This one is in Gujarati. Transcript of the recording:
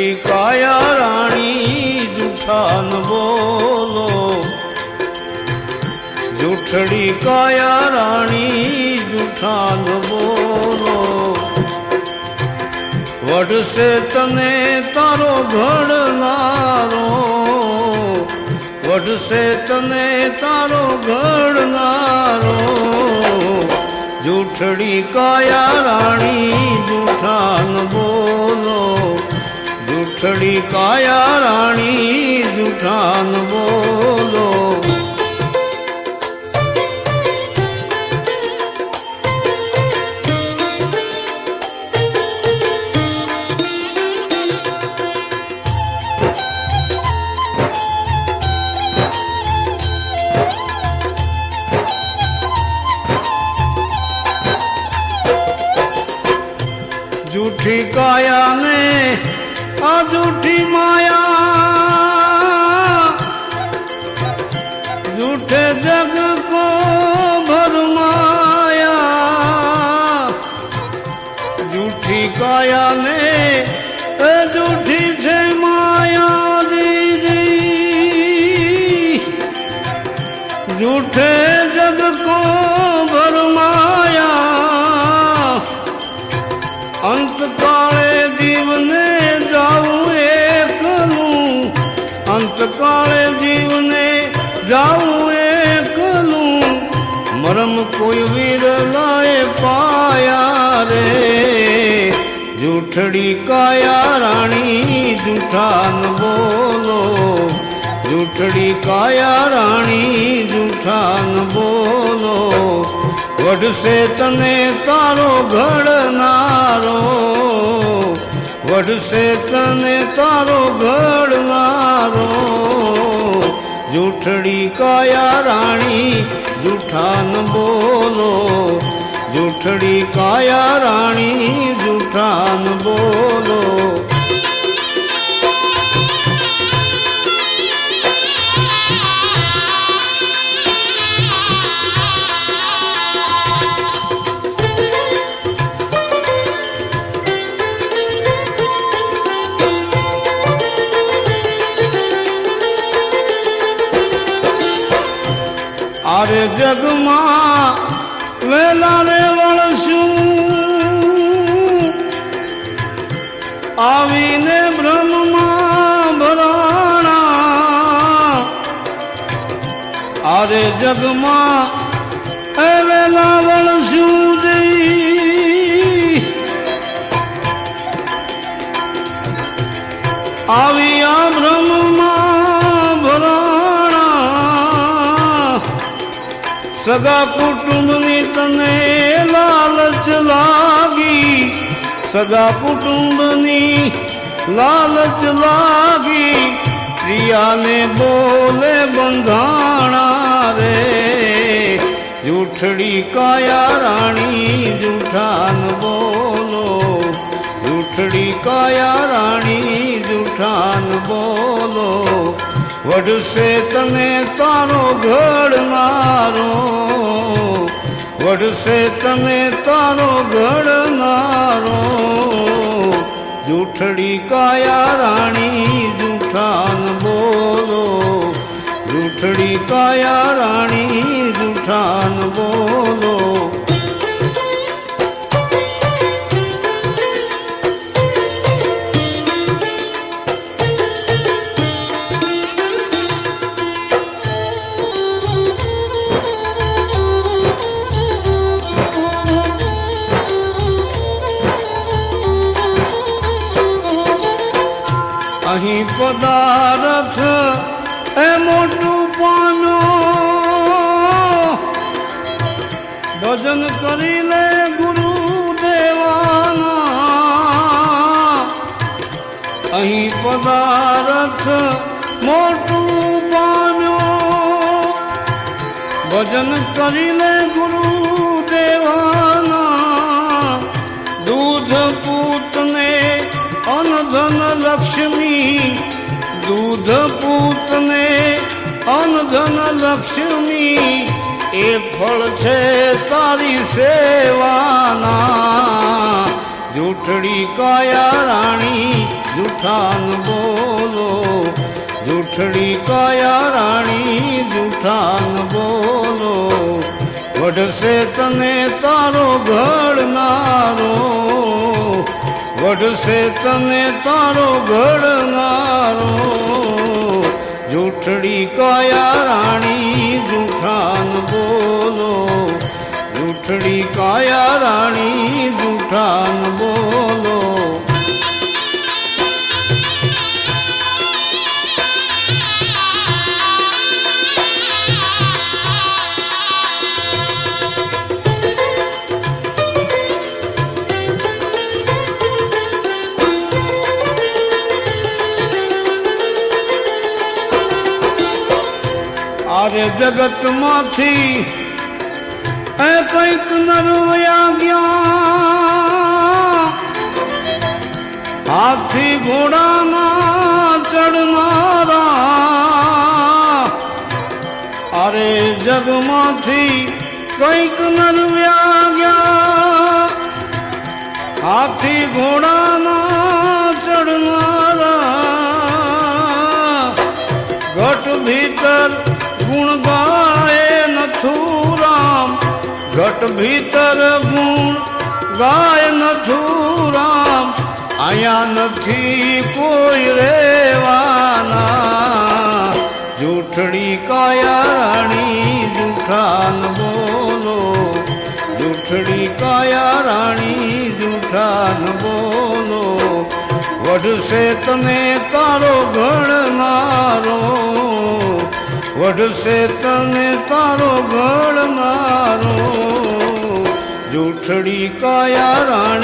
જૂઠડી કાયા રાણી જૂઠા ન બોલો, જૂઠડી કાયા રાણી જૂઠા ન બોલો. વઢશે તને તારો ઘડનારો, વઢશે તને તારો ઘડનારો. જૂઠડી કાયા રાણી જૂઠા ન બોલો, જૂઠડી કાયા રાણી જૂઠા ન બોલો. झूठी काया ने आ झूठी माया, झूठे जग को भरमाया. झूठी काया ने झूठी छे माया दीदी, झूठे जग को भरमाया. અંતકાળે જીવને જાવું એકલું, અંતકાળે જીવને જાવું એકલું. મરમ કોઈ વિરલાએ પાયા રે. જૂઠડી કાયા રાણી જૂઠા ન બોલો, જૂઠડી કાયા રાણી જૂઠા ન બોલો. વઢશે તને તારો ઘડનારો, વઢશે તને તારો ઘડનારો. જૂઠડી કાયા રાણી જૂઠા ન બોલો, જૂઠડી કાયા રાણી જૂઠા ન બોલો. આરે જગમાં વેલા રે વળશું, આવીને બ્રહ્મમાં ભરાણા. આરે જગમાં વેલા વળશું જઈ, આવી આ બ્રહ્મમાં ભરાણા. સગા કુટુંબની તને લાલચ લાગી, સગા કુટુંબની લાલચ લાગી. પ્રિયાને બોલે બંધાણા રે. જૂઠડી કાયા રાણી જૂઠા ન બોલો, જૂઠડી કાયા રાણી જૂઠા ન બોલો. વઢશે તને તારો ઘડનારો, વઢશે તને તારો ઘડનારો. જૂઠડી કાયા રાણી જૂઠા ન બોલો, જૂઠડી કાયા રાણી જૂઠા ન બોલો. અહીં પદાર્થ એ મોટું પાનો, ભજન કરી લે ગુરુ દેવાના. અહીં પદાર્થ મોટું પાનો, ભજન કરી લે ગુરુ દેવાના. દૂધ પૂતને અનધન લક્ષ્મી, દૂધ પૂતને અનધન લક્ષ્મી. એ ફળ છે તારી સેવાના. જૂઠડી કાયા રાણી જૂઠાન બોલો, જૂઠડી કાયા રાણી જૂઠાન બોલો. વઢશે તને તારો ઘડનારો, વઢશે તને તારો ઘડનારો. જૂઠડી કાયા રાણી જૂઠાન બોલો, જૂઠડી કાયા રાણી જૂઠાન બોલો. આરે જગતમાંથી એ કઈક નરવયા ગયા, હાથી ઘોડાના ચડનારા. અરે જગમાંથી કઈક નરવ્યા ગયા, હાથી ઘોડાના ચડનારા. ઘટ ભીતર ગુણ ગાય નથુરામ, ઘટ ભીતર ગુણ ગાય નથુરામ. અહીંયા નથી કોઈ રેવાના. જૂઠડી કાયા રાણી જૂઠાન બોલો, જૂઠડી કાયા રાણી જૂઠાન બોલો. વઢશે તને તારો ઘડનારો, વઢશે તને તારો ઘડનારો. જૂઠડી કાયા રાણી